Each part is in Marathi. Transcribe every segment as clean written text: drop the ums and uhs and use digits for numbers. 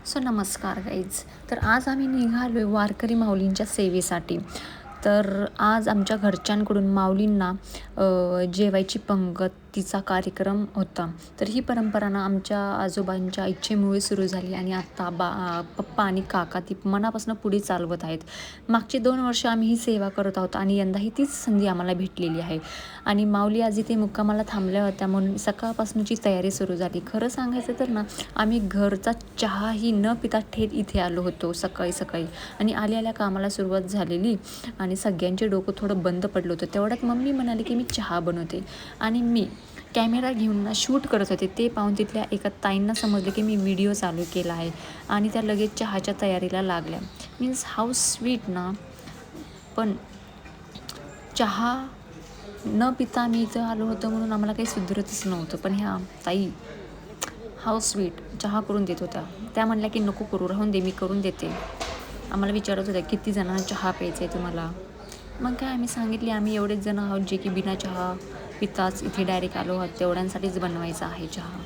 सो नमस्कार गाईज. तर आज आम्ही निघालो आहे वारकरी माऊलींच्या सेवेसाठी. तर आज आमच्या घरच्यांकडून माऊलींना जेवायची पंगतीचा कार्यक्रम होता. तर ही परंपरा ना आमच्या आजोबांच्या इच्छेमुळे सुरू झाली आणि आत्ता पप्पा आणि काका ती मनापासून पुढे चालवत आहेत. मागची 2 वर्ष आम्ही ही सेवा करत आहोत आणि यंदाही तीच संधी आम्हाला भेटलेली आहे. आणि माऊली आज इथे मुक्कामाला थांबल्या होत्या म्हणून सकाळपासूनची तयारी सुरू झाली. खरं सांगायचं तर ना आम्ही घरचा चहाही न पिता थेट इथे आलो होतो सकाळी आणि आल्या कामाला सुरुवात झालेली आणि सगळ्यांचे डोकं थोडं बंद पडलं होतं. तेवढ्यात मम्मी म्हणाली की मी चहा बनवते आणि मी कॅमेरा घेऊन ना शूट करत होते. ते पाहून तिथल्या एका ताईंना समजलं की मी व्हिडिओ चालू केला आहे आणि त्या लगेच चहाच्या तयारीला लागल्या. मीन्स हाऊ स्वीट ना. पण चहा न पिता मी इथं आलो होतो म्हणून आम्हाला काही सुधरतच नव्हतं. पण ह्या ताई हाऊ स्वीट चहा करून देत होत्या. त्या म्हणल्या की नको करू, राहून दे, मी करून देते. आम्हाला विचारत होत्या किती जणांना चहा प्यायचा आहे तुम्हाला. मग काय आम्ही सांगितले आम्ही एवढेच जण आहोत जे की बिना चहा पिताच इथे डायरेक्ट आलो आहोत, तेवढ्यांसाठीच बनवायचा आहे चहा.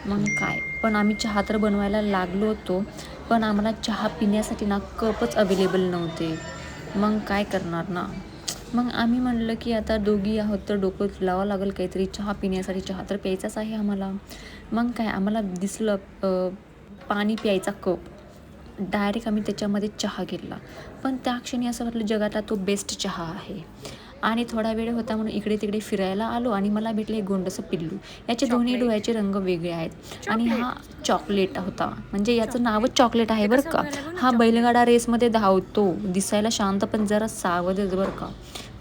मग काय, पण आम्ही चहा तर बनवायला लागलो होतो, पण आम्हाला चहा पिण्यासाठी ना कपच अवेलेबल नव्हते. मग काय करणार ना. मग आम्ही म्हणलं की आता दोघी आहोत तर डोकं लावावं लागेल काहीतरी. चहा पिण्यासाठी चहा तर प्यायचाच आहे आम्हाला. मग काय आम्हाला दिसलं पाणी प्यायचा कप. डायरेक्ट आम्ही त्याच्यामध्ये चहा घेतला. पण त्या क्षणी असं वाटलं जगातला तो बेस्ट चहा आहे. आणि थोडा वेळ होता म्हणून इकडे तिकडे फिरायला आलो आणि मला भेटले गोंडसं पिल्लू. याचे दोन्ही डोळ्याचे रंग वेगळे आहेत आणि हा चॉकलेट होता. म्हणजे याचं नावच चॉकलेट आहे बरं का. हा बैलगाडा रेसमध्ये धावतो, दिसायला शांत पण जरा सावधच बरं का.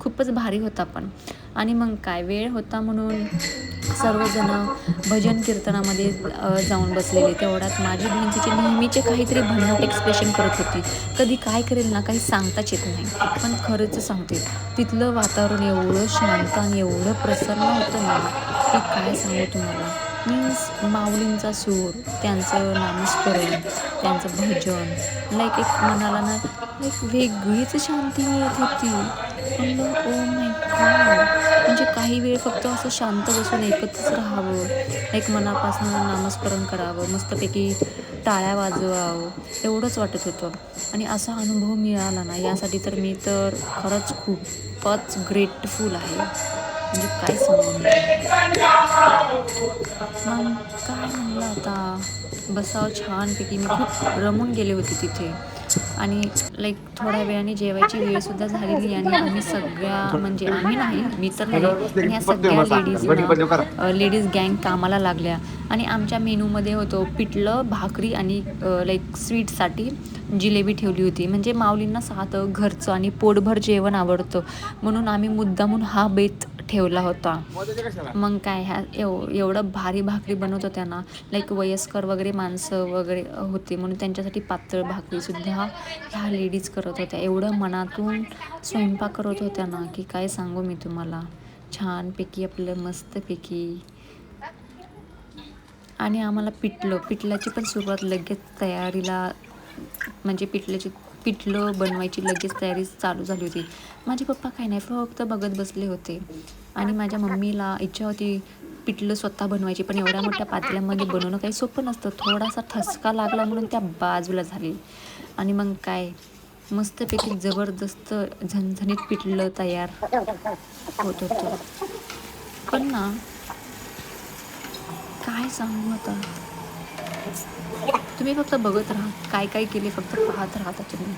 खूपच भारी होता पण. आणि मग काय वेळ होता म्हणून सर्वजण भजन कीर्तनामध्ये जाऊन बसलेले. तेवढ्यात माझी बहीण तिचे नेहमीचे काहीतरी भन्नाट एक्सप्रेशन करत होती. कधी काय करेल ना काही सांगताच येत नाही. पण खरंच सांगते तिथलं वातावरण एवढं शांत आणि एवढं प्रसन्न होतं ना की काय सांगू तुम्हाला. मीन्स माऊलींचा सूर, त्यांचं नामस्मरण, त्यांचं भजन एक मनाला ना वेगळीच शांती मिळत होती. म्हणलं ओ माय गॉड. म्हणजे काही वेळ फक्त असं शांत बसून ऐकतच राहावं, मनापासून नामस्मरण करावं, मस्तपैकी टाळ्या वाजवावं एवढंच वाटत होतं. आणि असा अनुभव मिळाला ना यासाठी तर मी तर खरंच खूपच ग्रेटफुल आहे. म्हणजे काय सांगू मी मग काय म्हणलं आता बसावं छानपैकी. मी खूप रमून गेले होते तिथे. आणि थोड्या वेळाने जेवायची वेळसुद्धा झालेली आणि आम्ही सगळ्या म्हणजे आम्ही नाही, मी तर नाही, पण ह्या सगळ्या लेडीज गँग कामाला लागल्या. आणि आमच्या मेनूमध्ये होतं पिठलं, भाकरी आणि स्वीटसाठी जिलेबी ठेवली होती. म्हणजे माऊलींना साधं घरचं आणि पोटभर जेवण आवडतं म्हणून आम्ही मुद्दामून हा बेत ठेवला होता. मग काय एवढं भारी भाकरी बनवत होत्या ना. वयस्कर वगैरे माणसं वगैरे होते म्हणून त्यांच्यासाठी पातळ भाकरीसुद्धा ह्या लेडीज करत होत्या. एवढं मनातून स्वयंपाक करत होत्या ना की काय सांगू मी तुम्हाला. छानपैकी आपलं मस्तपैकी. आणि आम्हाला पिठल्याची पण सुरुवात लगेच तयारीला, म्हणजे पिठलं बनवायची लगेच तयारी चालू झाली होती. माझे पप्पा काही नाही फक्त बघत बसले होते आणि माझ्या मम्मीला इच्छा होती पिठलं स्वतः बनवायची. पण एवढ्या मोठ्या पातेल्यामध्ये बनवणं काही सोपं नसतं. थोडासा ठसका लागला म्हणून त्या बाजूला झाली. आणि मग काय मस्तपैकी जबरदस्त झणझणीत पिठलं तयार होत होतं. पण ना काय सांगू आता, तुम्ही फक्त बघत राहा काय काय केले, फक्त पाहत राहा तुम्ही.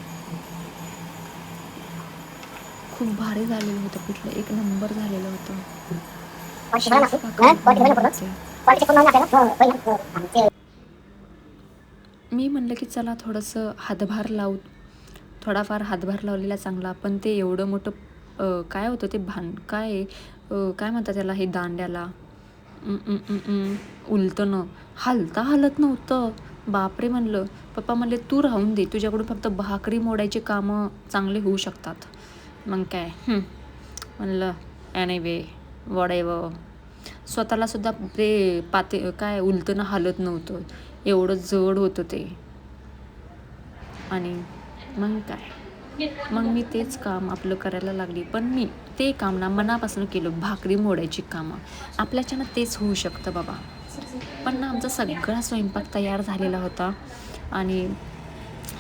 खूप भारी झालेलं होतं पिठलं, एक नंबर झालेलं होतं. मी म्हणलं की चला थोडंसं थोडाफार हातभार लावलेला चांगला. पण ते एवढं मोठं काय होतं ते काय म्हणतात त्याला, हे दांड्याला उलटणं हलत नव्हतं. बापरे म्हणलं. पप्पा म्हणले तू राहून दे, तुझ्याकडून फक्त भाकरी मोडायचे कामं चांगले होऊ शकतात. मग काय म्हणलं एनिवे वॉटेव्हर. स्वतःला सुद्धा ते काय उलटणं हालत नव्हतं, एवढं जड होतं ते. आणि मग काय, मग मी तेच काम आपलं करायला लागली. पण मी ते काम ना मनापासून केलं, भाकरी मोडायची कामं. आपल्याच्यानं तेच होऊ शकतं बाबा. पण ना आमचा सगळा स्वयंपाक तयार झालेला होता आणि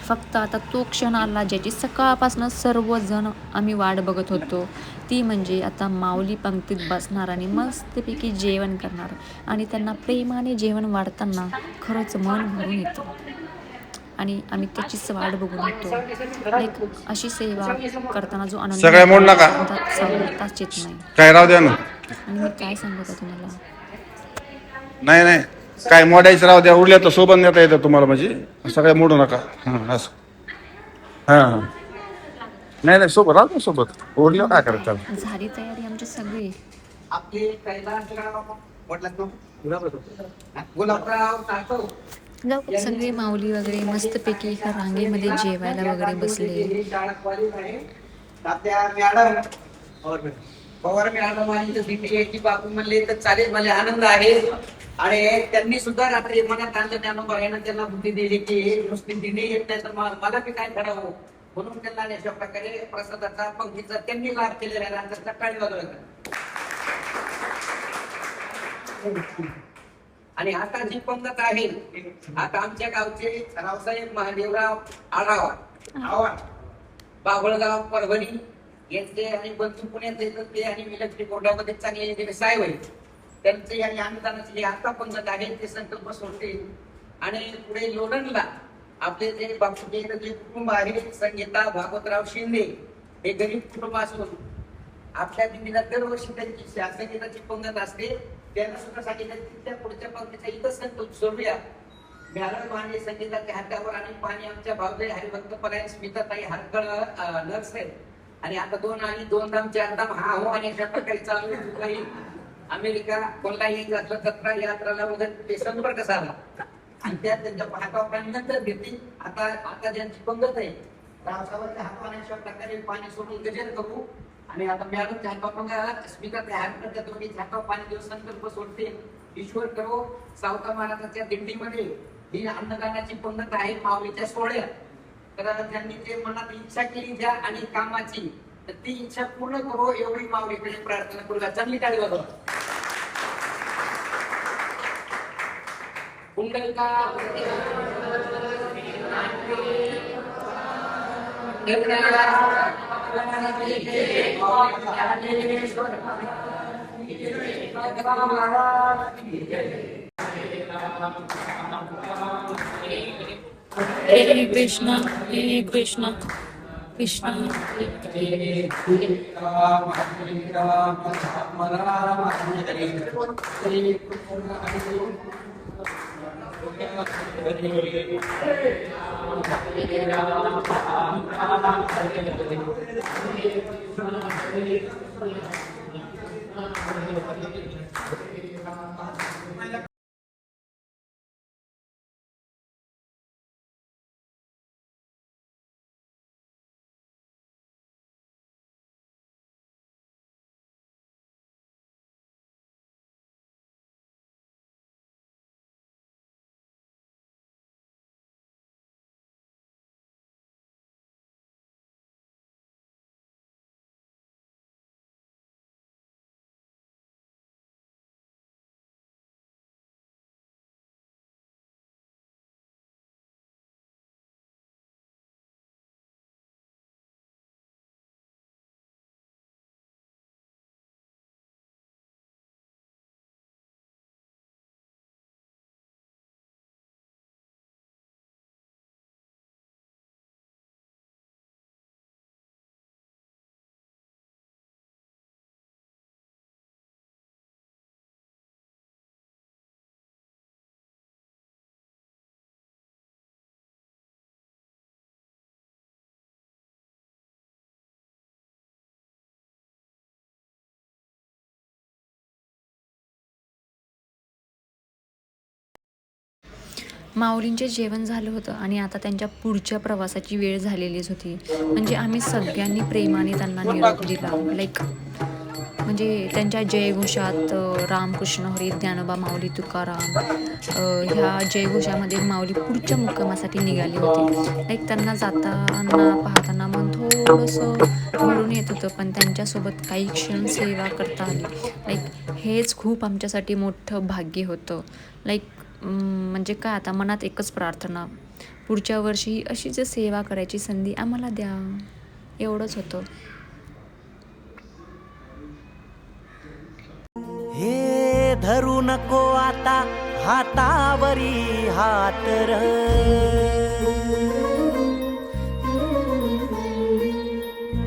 फक्त आता तो क्षण आला ज्याची सकाळपासून सर्वजण आम्ही वाट बघत होतो. ती म्हणजे आता माऊली पंक्तीत बसणार आणि मस्तपैकी जेवण करणार आणि त्यांना प्रेमाने जेवण वाढताना खरंच मन भरून येतं आणि आम्ही त्याचीच वाट बघून होतो. लाईक अशी सेवा करताना जो आनंद सगळ्या मोड नका शब्दात सांगताच येत नाही. काय राहू द्या ना. आणि मी काय सांगत आहे तुम्हाला, नाही नाही काय मोडायचं राहू द्या. उरल्या तर सोबत नेता येतं तुम्हाला म्हणजे सगळ्या मोडू नका. हां असं हां नाही नाही सोबत राहतो सोबत उरल्या काय करायचं. झाली तयारी आमची सगळी. आपले कैलासराव म्हटलं गुलाबराव सगळे माऊली वगैरे मस्तपैकी एका रांगेमध्ये जेवायला वगैरे बसले. पवार मॅडम आणि सीटीची बापू म्हणले तर चालेल, मला आनंद आहे. आणि त्यांनी सुद्धा रात्री मनात आणलं ज्ञानोबाईनं त्यांना बुद्धी दिली की नुसती दिली येत नाही तर मला बी काय करावं, म्हणून त्यांना अशा प्रकारे प्रसादाचा पंक्तीचा त्यांनी लाभ केलेला आहे. नंतर सकाळी वाजवायचा. आणि आता जी पंगत आहे, आता आमच्या गावचे रावसाहेब महादेवराव आढावा बाभळगाव परभणी यांचे आणि बंधू पुण्यात येतात ते आणि इलेक्ट्रिक बोर्डामध्ये चांगले साहेब आहेत. त्यांचे आणि अनुदानाचे जे आता पंगत आहे ते संकल्प सोडते. आणि पुढे लोणंदला आपले जे बापूचे जे कुटुंब आहे, संगीता भागवतराव शिंदे हे गरीब कुटुंब असून आपल्या दिल्लीला दरवर्षी त्यांची संगीताची पंगत असते. त्यांना सुद्धा सांगितलं त्या पुढच्या पंक्तीचा इथं संकल्प सोडूया. मॅडम आणि संगीताच्या हातावर आणि पाणी आमच्या भावले हरिभक्त पर्याय स्मिताताई हरकळ नर्स आहेत. आणि आता 2 आणि 2 धाम 4 धाम हा हो आणि अशा प्रकारे चालू आहे. अमेरिका कोणलाही जत्रा यात्राला वगैरे ते संपर्क साधला आणि त्यात त्यांच्या हातावर पाणी नंतर घेतली. आता ज्यांची पंगत आहे रावसाहेबांच्या हातावर अशा प्रकारे पाणी सोडून गजर करू. आणि आता मॅडमच्या हातावर स्मिताताई हरकळच्या दोन्हीच्या हातावर पाणी देऊ संकल्प सोडते. ईश्वर करो सावता महाराजांच्या दिंडीमध्ये ही अन्नदानाची पंगत आहे माऊलीच्या सोहळ्यात. तर त्यांनी जे मनात इच्छा केली द्या आणि कामाची, तर ती इच्छा पूर्ण करो एवढी माऊलीकडे प्रार्थना करूया. चांगली टाळी वाजवा. कुंडलिका हरे कृष्णा हरे कृष्णा कृष्णा माऊलींचे जेवण झालं होतं आणि आता त्यांच्या पुढच्या प्रवासाची वेळ झालेलीच होती. म्हणजे आम्ही सगळ्यांनी प्रेमाने त्यांना निरोप दिला. लाईक म्हणजे त्यांच्या जयघोषात रामकृष्ण हरी ज्ञानोबा माऊली तुकाराम ह्या जयघोषामध्ये माऊली पुढच्या मुक्कामासाठी निघाली होती. लाईक त्यांना जाताना पाहताना मन थोडंसं भरून येत होतं, पण त्यांच्यासोबत काही क्षण सेवा करता आली. लाईक हेच खूप आमच्यासाठी मोठं भाग्य होतं. लाईक म्हणजे काय आता मनात एकच प्रार्थना, पुढच्या वर्षी अशीच सेवा करायची संधी आम्हाला द्या, एवढंच होतं. हे धरू नको आता हातावरी हात र,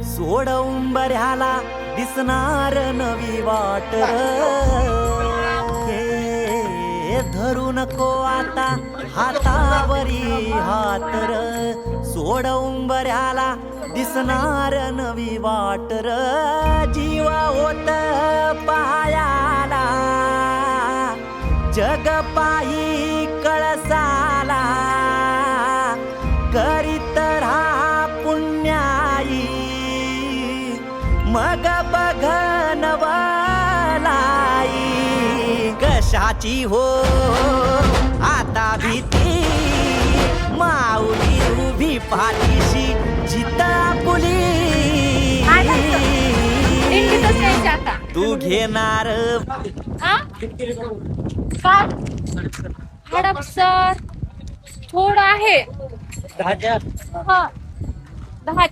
सोड उंबऱ्याला दिसणार नवी वाट र. हे धरू नको आता हातावरी हात र, सोड उंबऱ्याला दिसणार नवी वाट र. जीवा होत पायाला जग पाही कळसाला, करीत राहा पुण्याई मग बघ नवलाई. कशाची हो आता भीती, माऊली उभी पाठीशी जिता पुली. तू घेणार हडपसर थोडं आहे 10च्या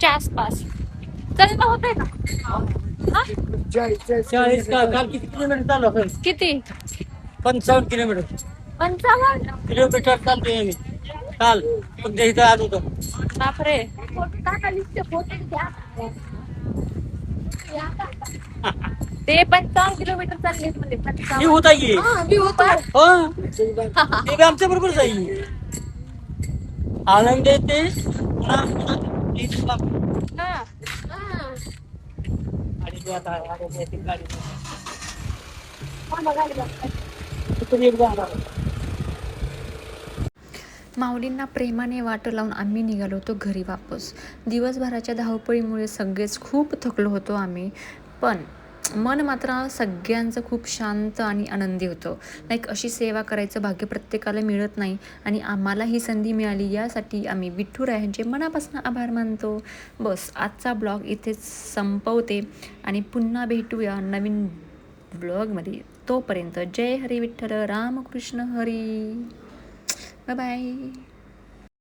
आसपास. चल होतंय का? हा? 40 काल किती किलोमीटर चाललो? किती? 55 किलोमीटर 55? किलोमीटर चालतोय मी काल. पण इथं आलो होतो. बापरे. ते 55 किलोमीटर चालले म्हणजे मी 55. होता की मी होतो. ते बी आमच्या बरोबर जाईल. आनंद ते माऊलींना प्रेमाने वाट लावून आम्ही निघालो होतो घरी वापस. दिवसभराच्या धावपळीमुळे सगळेच खूप थकलो होतो आम्ही, पण मन मात्र सगळ्यांचं खूप शांत आणि आनंदी होतं. लाईक अशी सेवा करायचं भाग्य प्रत्येकाला मिळत नाही आणि आम्हाला ही संधी मिळाली, यासाठी आम्ही विठुरायांचे मनापासून आभार मानतो. बस आजचा ब्लॉग इथेच संपवते आणि पुन्हा भेटूया नवीन ब्लॉगमध्ये. तोपर्यंत जय हरी विठ्ठल, रामकृष्ण हरी. Bye bye.